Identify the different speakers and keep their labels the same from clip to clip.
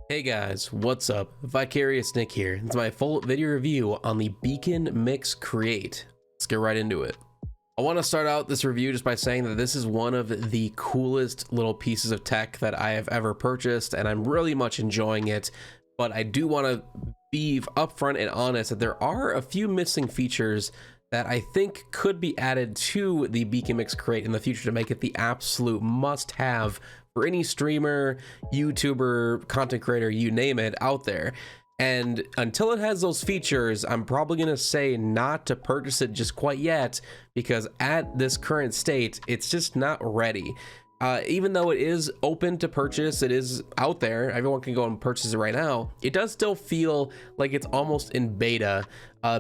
Speaker 1: Hey guys, what's up? Vicarious Nick here. It's my full video review on the BEACN Mix Create. Let's get right into it. I want to start out this review just by saying that this is one of the coolest little pieces of tech that I have ever purchased, and I'm really much enjoying it. But I do want to be upfront and honest that there are a few missing features that I think could be added to the BEACN Mix Create in the future to make it the absolute must-have for any streamer, YouTuber, content creator, you name it, out there. And until it has those features, I'm probably going to say not to purchase it just quite yet, because at this current state, it's just not ready. Even though it is open to purchase, it is out there, everyone can go and purchase it right now, it does still feel like it's almost in beta,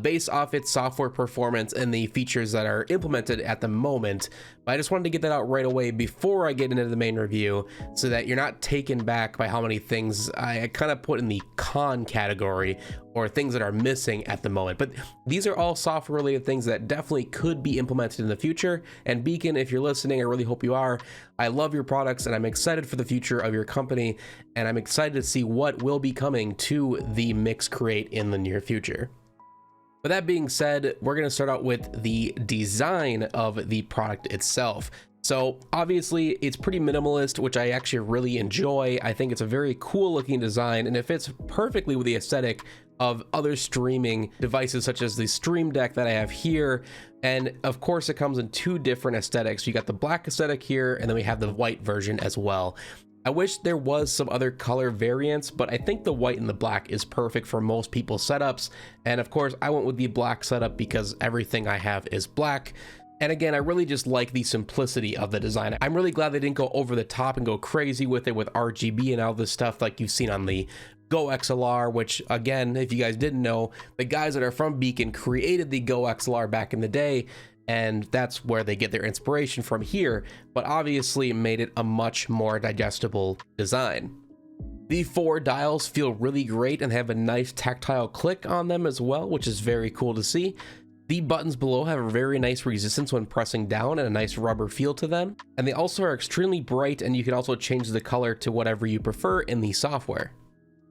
Speaker 1: based off its software performance and the features that are implemented at the moment. But I just wanted to get that out right away before I get into the main review, so that you're not taken back by how many things I kind of put in the con category, or things that are missing at the moment. But these are all software related things that definitely could be implemented in the future. And BEACN, if you're listening, I really hope you are. I love your products and I'm excited for the future of your company, and I'm excited to see what will be coming to the Mix Create in the near future. With that being said, we're going to start out with the design of the product itself. So obviously it's pretty minimalist, which I actually really enjoy. I think it's a very cool looking design, and it fits perfectly with the aesthetic of other streaming devices such as the Stream Deck that I have here. And of course it comes in two different aesthetics. You got the black aesthetic here, and then we have the white version as well. I wish there was some other color variants, but I think the white and the black is perfect for most people's setups. And of course I went with the black setup because everything I have is black. And again, I really just like the simplicity of the design. I'm really glad they didn't go over the top and go crazy with it with RGB and all this stuff like you've seen on the Go XLR, which again, if you guys didn't know, the guys that are from BEACN created the Go XLR back in the day, and that's where they get their inspiration from here, but obviously made it a much more digestible design. The 4 dials feel really great and have a nice tactile click on them as well, which is very cool to see. The buttons below have a very nice resistance when pressing down and a nice rubber feel to them. And they also are extremely bright, and you can also change the color to whatever you prefer in the software.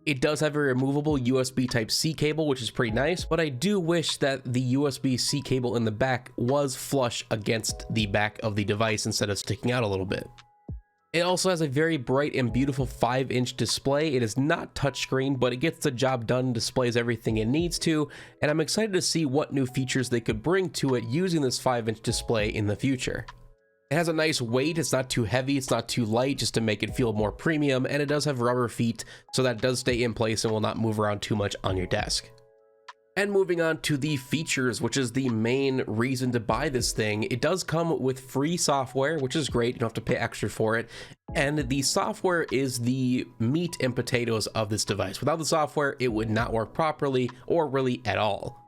Speaker 1: It does have a removable USB Type-C cable, which is pretty nice, but I do wish that the USB-C cable in the back was flush against the back of the device instead of sticking out a little bit. It also has a very bright and beautiful 5-inch display. It is not touchscreen, but it gets the job done, displays everything it needs to, and I'm excited to see what new features they could bring to it using this 5-inch display in the future. It has a nice weight, it's not too heavy, it's not too light, just to make it feel more premium, and it does have rubber feet, so that it does stay in place and will not move around too much on your desk. And moving on to the features, which is the main reason to buy this thing, it does come with free software, which is great, you don't have to pay extra for it, and the software is the meat and potatoes of this device. Without the software, it would not work properly or really at all.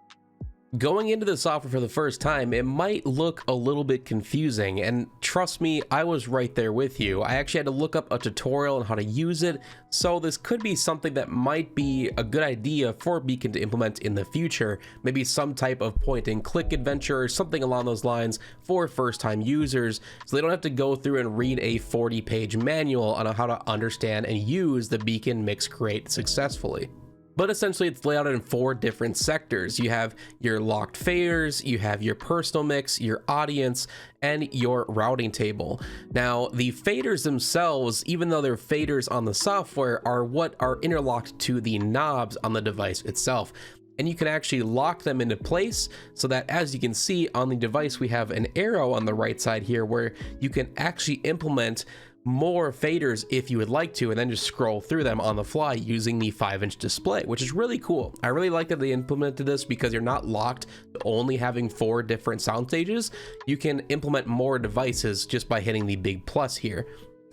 Speaker 1: Going into the software for the first time, it might look a little bit confusing, and trust me, I was right there with you. I actually had to look up a tutorial on how to use it, so this could be something that might be a good idea for BEACN to implement in the future, maybe some type of point and click adventure or something along those lines for first-time users, so they don't have to go through and read a 40-page manual on how to understand and use the BEACN Mix Create successfully. But essentially it's laid out in 4 different sectors. You have your locked faders, you have your personal mix, your audience, and your routing table. Now, the faders themselves, even though they're faders on the software, are what are interlocked to the knobs on the device itself. And you can actually lock them into place so that, as you can see on the device, we have an arrow on the right side here where you can actually implement more faders if you would like to, and then just scroll through them on the fly using the 5-inch display, which is really cool. I really like that they implemented this because you're not locked to only having 4 different sound stages. You can implement more devices just by hitting the big plus here.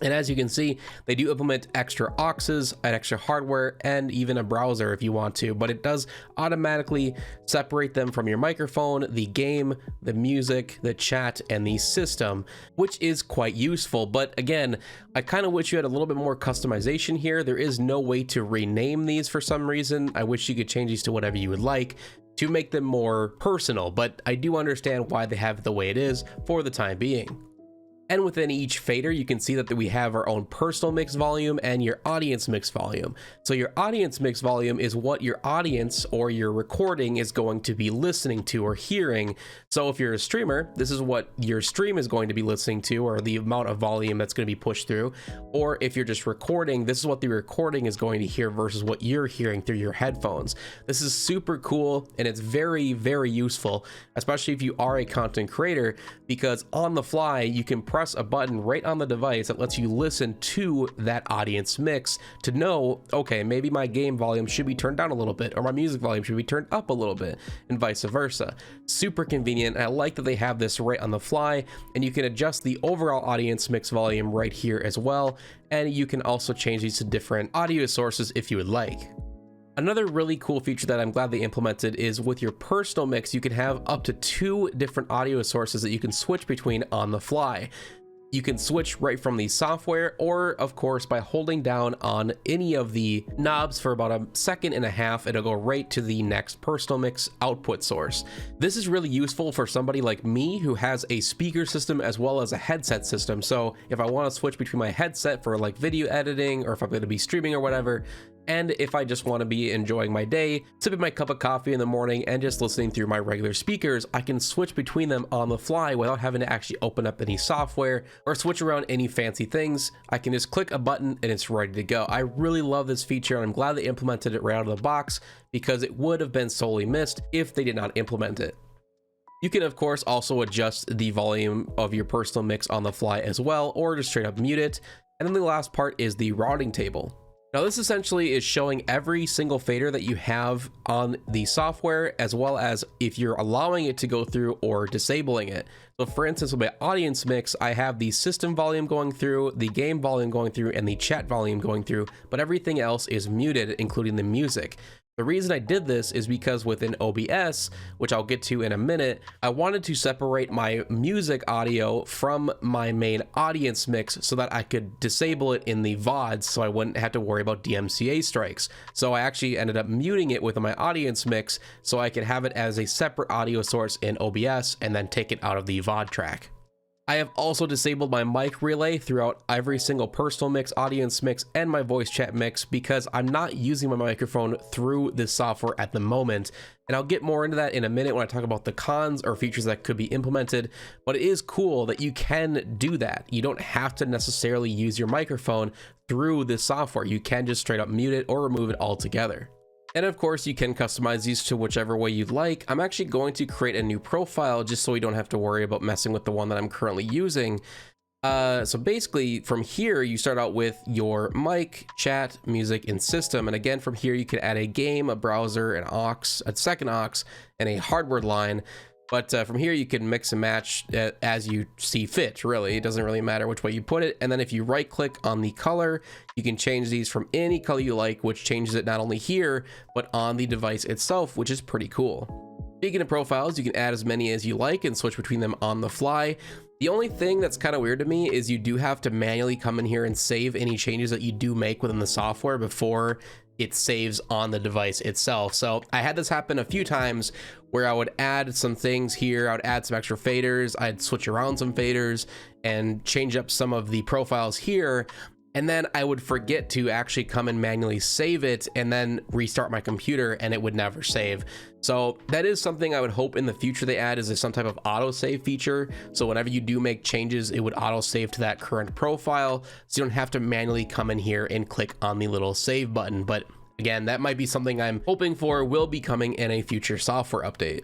Speaker 1: And as you can see, they do implement extra auxes and extra hardware and even a browser if you want to, but it does automatically separate them from your microphone, the game, the music, the chat, and the system, which is quite useful. But again, I kind of wish you had a little bit more customization here. There is no way to rename these for some reason. I wish you could change these to whatever you would like to make them more personal, but I do understand why they have it the way it is for the time being. And within each fader, you can see that we have our own personal mix volume and your audience mix volume. So your audience mix volume is what your audience or your recording is going to be listening to or hearing. So if you're a streamer, this is what your stream is going to be listening to, or the amount of volume that's going to be pushed through. Or if you're just recording, this is what the recording is going to hear versus what you're hearing through your headphones. This is super cool, and it's very, very useful, especially if you are a content creator, because on the fly, you can press a button right on the device that lets you listen to that audience mix to know, okay, maybe my game volume should be turned down a little bit, or my music volume should be turned up a little bit, and vice versa. Super convenient. And I like that they have this right on the fly, and you can adjust the overall audience mix volume right here as well. And you can also change these to different audio sources if you would like. Another really cool feature that I'm glad they implemented is with your personal mix, you can have up to 2 different audio sources that you can switch between on the fly. You can switch right from the software, or of course by holding down on any of the knobs for about 1.5 seconds, it'll go right to the next personal mix output source. This is really useful for somebody like me who has a speaker system as well as a headset system. So if I want to switch between my headset for like video editing, or if I'm going to be streaming or whatever, and if I just want to be enjoying my day, sipping my cup of coffee in the morning and just listening through my regular speakers, I can switch between them on the fly without having to actually open up any software or switch around any fancy things. I can just click a button and it's ready to go. I really love this feature, and I'm glad they implemented it right out of the box, because it would have been solely missed if they did not implement it. You can of course also adjust the volume of your personal mix on the fly as well, or just straight up mute it. And then the last part is the routing table. Now this essentially is showing every single fader that you have on the software, as well as if you're allowing it to go through or disabling it. So for instance, with my audience mix, I have the system volume going through, the game volume going through, and the chat volume going through, but everything else is muted, including the music. The reason I did this is because within OBS, which I'll get to in a minute, I wanted to separate my music audio from my main audience mix so that I could disable it in the VODs, so I wouldn't have to worry about DMCA strikes. So I actually ended up muting it with my audience mix so I could have it as a separate audio source in OBS and then take it out of the VOD track. I have also disabled my mic relay throughout every single personal mix, audience mix, and my voice chat mix, because I'm not using my microphone through this software at the moment. And I'll get more into that in a minute when I talk about the cons or features that could be implemented, but it is cool that you can do that. You don't have to necessarily use your microphone through this software. You can just straight up mute it or remove it altogether. And of course, you can customize these to whichever way you'd like. I'm actually going to create a new profile just so we don't have to worry about messing with the one that I'm currently using. So basically from here, you start out with your mic, chat, music, and system. And again, from here, you can add a game, a browser, an aux, a second aux, and a hardware line. But from here, you can mix and match as you see fit, really. It doesn't really matter which way you put it. And then if you right click on the color, you can change these from any color you like, which changes it not only here, but on the device itself, which is pretty cool. Speaking of profiles, you can add as many as you like and switch between them on the fly. The only thing that's kind of weird to me is you do have to manually come in here and save any changes that you do make within the software before it saves on the device itself. So I had this happen a few times where I would add some things here. I would add some extra faders. I'd switch around some faders and change up some of the profiles here. And then I would forget to actually come and manually save it and then restart my computer, and it would never save. So that is something I would hope in the future they add, is some type of auto save feature. So whenever you do make changes, it would auto save to that current profile, so you don't have to manually come in here and click on the little save button. But again, that might be something I'm hoping for will be coming in a future software update.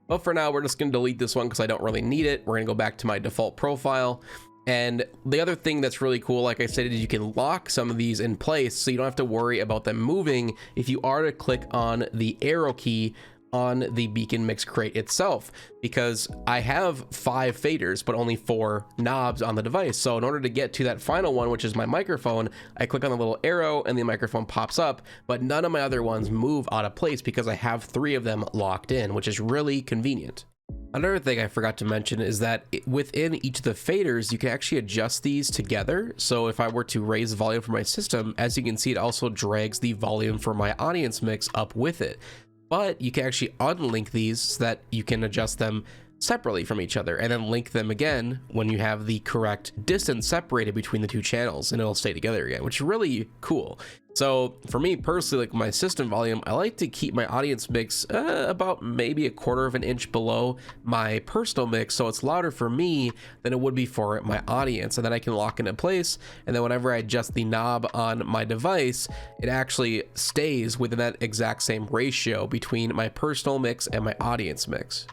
Speaker 1: But for now, we're just going to delete this one because I don't really need it. We're going to go back to my default profile. And the other thing that's really cool, like I said, is you can lock some of these in place so you don't have to worry about them moving if you are to click on the arrow key on the BEACN Mix Crate itself, because I have 5 faders but only 4 knobs on the device. So in order to get to that final one, which is my microphone, I click on the little arrow and the microphone pops up, but none of my other ones move out of place because I have 3 of them locked in, which is really convenient. Another thing I forgot to mention is that within each of the faders, you can actually adjust these together. So if I were to raise the volume for my system, as you can see, it also drags the volume for my audience mix up with it. But you can actually unlink these so that you can adjust them separately from each other, and then link them again when you have the correct distance separated between the two channels, and it'll stay together again, which is really cool. So for me personally, like my system volume, I like to keep my audience mix about maybe 1/4 of an inch below my personal mix, so it's louder for me than it would be for my audience, and then I can lock into place, and then whenever I adjust the knob on my device, it actually stays within that exact same ratio between my personal mix and my audience mix.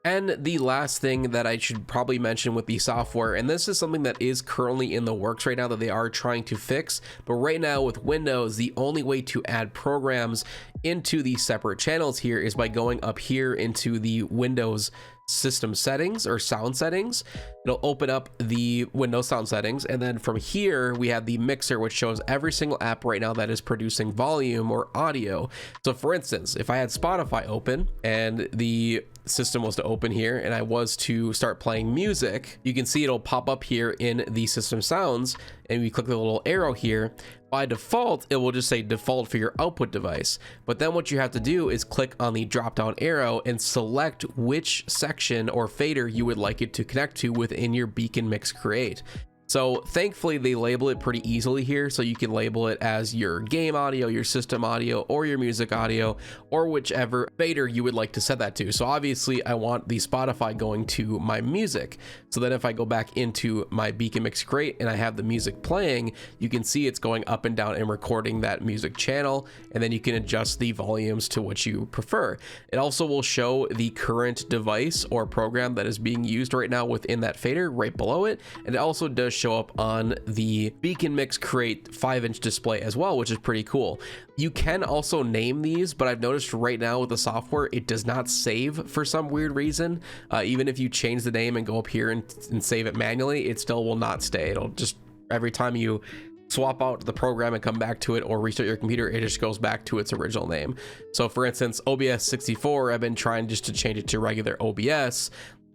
Speaker 1: And the last thing that I should probably mention with the software, and this is something that is currently in the works right now that they are trying to fix, but right now with Windows, the only way to add programs into these separate channels here is by going up here into the Windows system settings or sound settings. It'll open up the Windows sound settings, and then from here we have the mixer, which shows every single app right now that is producing volume or audio. So for instance, if I had Spotify open and the system was to open here and I was to start playing music, you can see it'll pop up here in the system sounds, and we click the little arrow here. By default, it will just say default for your output device. But then what you have to do is click on the drop down arrow and select which section or fader you would like it to connect to within your BEACN Mix Create. So thankfully they label it pretty easily here, so you can label it as your game audio, your system audio, or your music audio, or whichever fader you would like to set that to. So obviously I want the Spotify going to my music, so that if I go back into my BEACN Mix Create and I have the music playing, you can see it's going up and down and recording that music channel, and then you can adjust the volumes to what you prefer. It also will show the current device or program that is being used right now within that fader right below it, and it also does show up on the BEACN Mix Create 5-inch display as well, which is pretty cool. You can also name these, but I've noticed right now with the software, it does not save for some weird reason. Even if you change the name and go up here and save it manually, it still will not stay. It'll just, every time you swap out the program and come back to it or restart your computer, it just goes back to its original name. So for instance, OBS 64, I've been trying just to change it to regular OBS,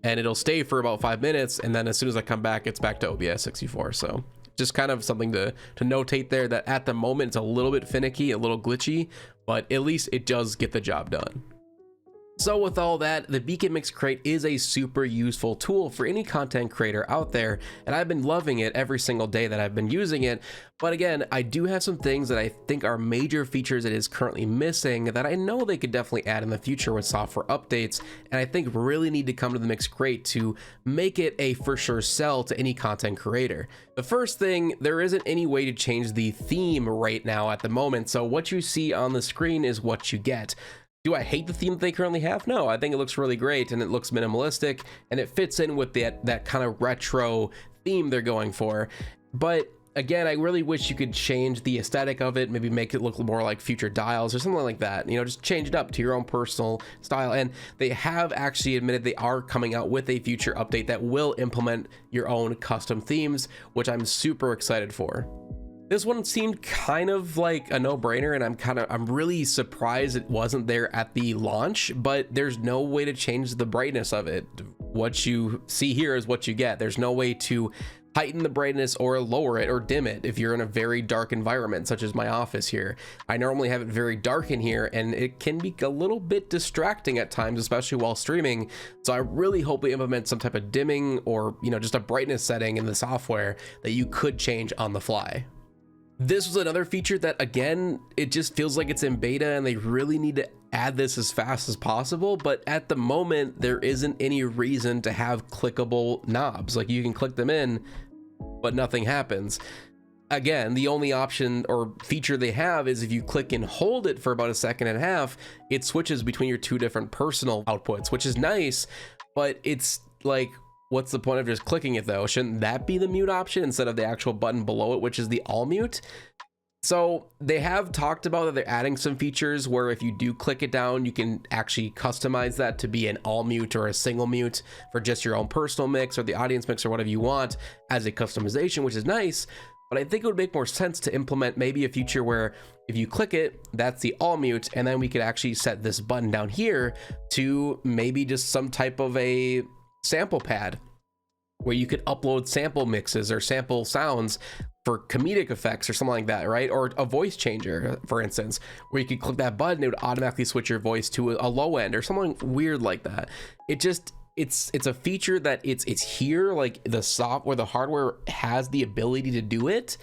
Speaker 1: and it'll stay for about 5 minutes, and then as soon as I come back, it's back to OBS 64. So just kind of something to notate there, that at the moment it's a little bit finicky, a little glitchy, but at least it does get the job done. So with all that, the BEACN Mix Create is a super useful tool for any content creator out there, and I've been loving it every single day that I've been using it. But again, I do have some things that I think are major features it is currently missing that I know they could definitely add in the future with software updates, and I think really need to come to the Mix Create to make it a for sure sell to any content creator. The first thing, there isn't any way to change the theme right now at the moment, so what you see on the screen is what you get. Do I hate the theme that they currently have? No, I think it looks really great, and it looks minimalistic, and it fits in with that kind of retro theme they're going for. But again, I really wish you could change the aesthetic of it, maybe make it look more like future dials or something like that. You know, just change it up to your own personal style. And they have actually admitted they are coming out with a future update that will implement your own custom themes, which I'm super excited for. This one seemed kind of like a no-brainer, and I'm really surprised it wasn't there at the launch, but there's no way to change the brightness of it. What you see here is what you get. There's no way to heighten the brightness or lower it or dim it if you're in a very dark environment, such as my office here. I normally have it very dark in here, and it can be a little bit distracting at times, especially while streaming. So I really hope they implement some type of dimming or, you know, just a brightness setting in the software that you could change on the fly. This was another feature that, again, it just feels like it's in beta and they really need to add this as fast as possible, but at the moment there isn't any reason to have clickable knobs. Like, you can click them in but nothing happens. Again, the only option or feature they have is if you click and hold it for about 1.5 seconds, it switches between your two different personal outputs, which is nice, but it's like, what's the point of just clicking it though? Shouldn't that be the mute option instead of the actual button below it, which is the all mute? So they have talked about that they're adding some features where if you do click it down, you can actually customize that to be an all mute or a single mute for just your own personal mix or the audience mix or whatever you want as a customization, which is nice. But I think it would make more sense to implement maybe a feature where if you click it, that's the all mute, and then we could actually set this button down here to maybe just some type of a sample pad where you could upload sample mixes or sample sounds for comedic effects or something like that, right? Or a voice changer, for instance, where you could click that button, it would automatically switch your voice to a low end or something weird like that. it's a feature that it's here, like the software, the hardware has the ability to do it,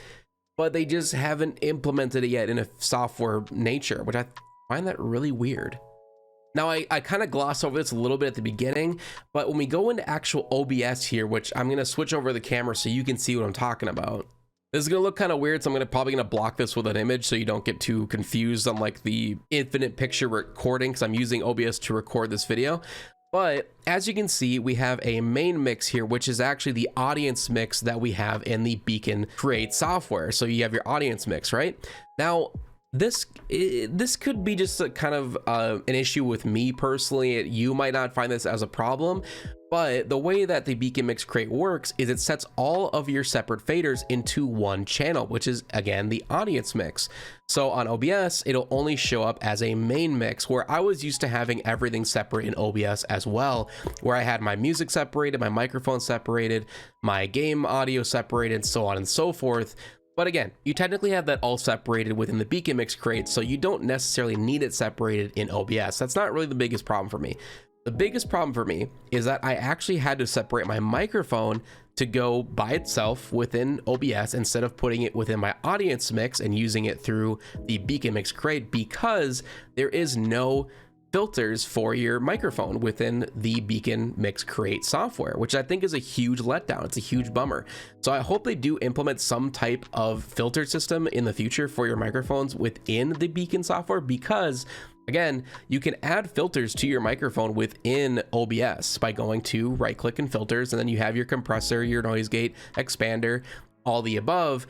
Speaker 1: but they just haven't implemented it yet in a software nature, which I find that really weird. Now, I kind of glossed over this a little bit at the beginning, but when we go into actual OBS here, which I'm going to switch over the camera so you can see what I'm talking about. This is going to look kind of weird, so I'm probably going to block this with an image so you don't get too confused on like the infinite picture recording, because I'm using OBS to record this video. But as you can see, we have a main mix here, which is actually the audience mix that we have in the BEACN Create software. So you have your audience mix, right? Now, this could be just a kind of an issue with me personally. You might not find this as a problem, but the way that the BEACN Mix Create works is it sets all of your separate faders into one channel, which is again the audience mix. So on OBS, it'll only show up as a main mix, where I was used to having everything separate in OBS as well, where I had my music separated, my microphone separated, my game audio separated, so on and so forth. But again, you technically have that all separated within the BEACN Mix Create, so you don't necessarily need it separated in OBS. That's not really the biggest problem for me. The biggest problem for me is that I actually had to separate my microphone to go by itself within OBS instead of putting it within my audience mix and using it through the BEACN Mix Create, because there is no filters for your microphone within the BEACN Mix Create software, which I think is a huge letdown. It's a huge bummer. So I hope they do implement some type of filter system in the future for your microphones within the BEACN software, because again, you can add filters to your microphone within OBS by going to right click and filters, and then you have your compressor, your noise gate, expander, all the above.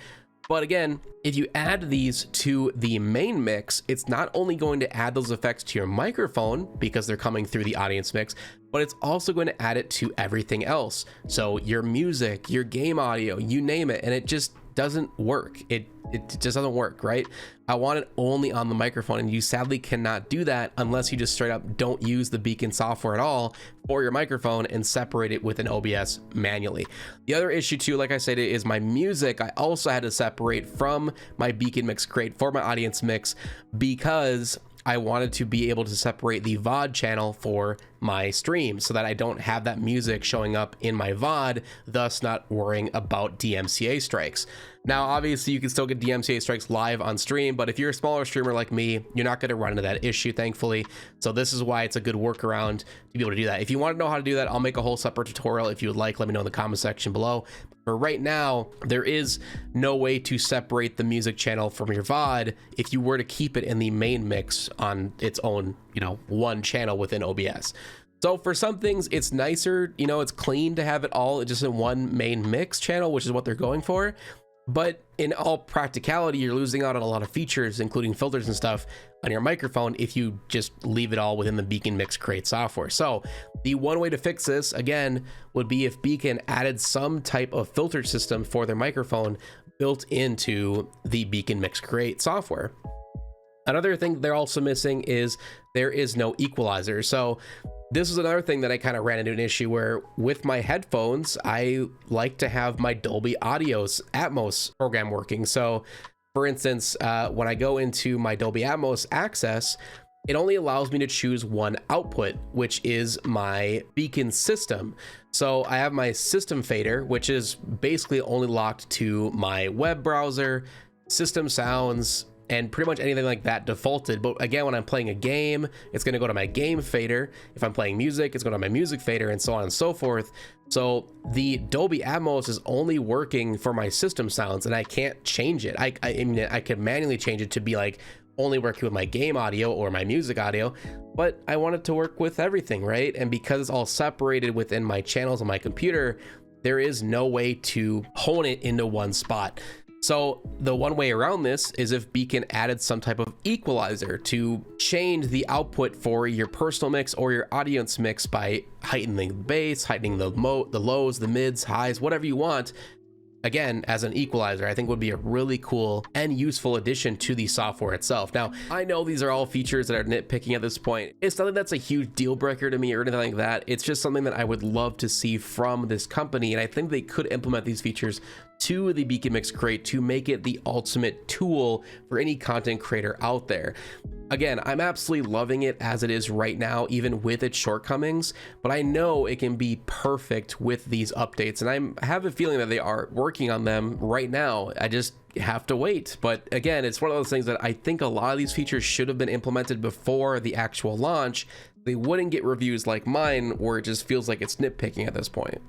Speaker 1: But again, if you add these to the main mix, it's not only going to add those effects to your microphone because they're coming through the audience mix, but it's also going to add it to everything else. So your music, your game audio, you name it, and it just doesn't work. It just doesn't work, right? I want it only on the microphone, and you sadly cannot do that unless you just straight up don't use the BEACN software at all for your microphone and separate it within OBS manually. The other issue too, like I said, is my music. I also had to separate from my BEACN Mix Create for my audience mix, because I wanted to be able to separate the VOD channel for my stream so that I don't have that music showing up in my VOD, thus not worrying about DMCA strikes. Now, obviously you can still get DMCA strikes live on stream, but if you're a smaller streamer like me, you're not going to run into that issue, thankfully. So this is why it's a good workaround to be able to do that. If you want to know how to do that, I'll make a whole separate tutorial. If you would like, let me know in the comment section below. For right now, there is no way to separate the music channel from your VOD if you were to keep it in the main mix on its own, one channel within OBS. So for some things, it's nicer, it's clean to have it all just in one main mix channel, which is what they're going for. But in all practicality, you're losing out on a lot of features, including filters and stuff on your microphone, if you just leave it all within the BEACN Mix Create software. So the one way to fix this, again, would be if BEACN added some type of filter system for their microphone built into the BEACN Mix Create software. Another thing they're also missing is there is no equalizer. So this is another thing that I kind of ran into an issue where with my headphones, I like to have my Dolby Audio's Atmos program working. So for instance, when I go into my Dolby Atmos access, it only allows me to choose one output, which is my BEACN system. So I have my system fader, which is basically only locked to my web browser, system sounds, and pretty much anything like that defaulted. But again, when I'm playing a game, it's going to go to my game fader. If I'm playing music, it's going to my music fader, and so on and so forth. So the Dolby Atmos is only working for my system sounds, and I can't change it. I mean, I could manually change it to be like only working with my game audio or my music audio, but I want it to work with everything, right? And because it's all separated within my channels on my computer, there is no way to hone it into one spot. So the one way around this is if BEACN added some type of equalizer to change the output for your personal mix or your audience mix by heightening the bass, heightening the lows, the mids, highs, whatever you want. Again, as an equalizer, I think would be a really cool and useful addition to the software itself. Now, I know these are all features that are nitpicking at this point. It's nothing that's a huge deal breaker to me or anything like that. It's just something that I would love to see from this company, and I think they could implement these features to the BEACN Mix Create to make it the ultimate tool for any content creator out there. Again, I'm absolutely loving it as it is right now, even with its shortcomings, but I know it can be perfect with these updates, and I have a feeling that they are working on them right now. I just have to wait. But again, it's one of those things that I think a lot of these features should have been implemented before the actual launch. They wouldn't get reviews like mine, where it just feels like it's nitpicking at this point.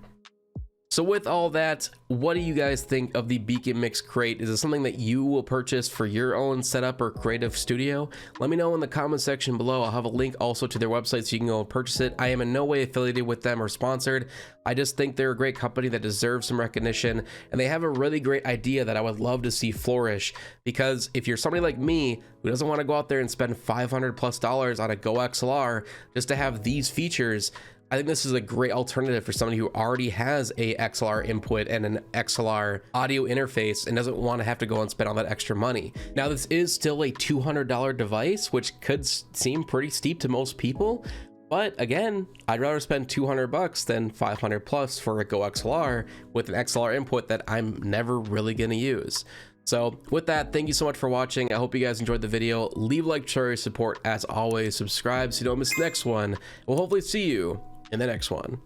Speaker 1: So with all that, what do you guys think of the BEACN Mix Crate? Is it something that you will purchase for your own setup or creative studio? Let me know in the comment section below. I'll have a link also to their website so you can go and purchase it. I am in no way affiliated with them or sponsored. I just think they're a great company that deserves some recognition, and they have a really great idea that I would love to see flourish. Because if you're somebody like me who doesn't want to go out there and spend $500+ on a Go XLR just to have these features, I think this is a great alternative for somebody who already has a XLR input and an XLR audio interface and doesn't want to have to go and spend all that extra money. Now, this is still a $200 device, which could seem pretty steep to most people. But again, I'd rather spend $200 than $500+ for a Go XLR with an XLR input that I'm never really going to use. So with that, thank you so much for watching. I hope you guys enjoyed the video. Leave a like, share your support as always. Subscribe so you don't miss the next one. We'll hopefully see you in the next one.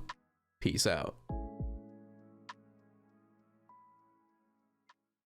Speaker 1: Peace out.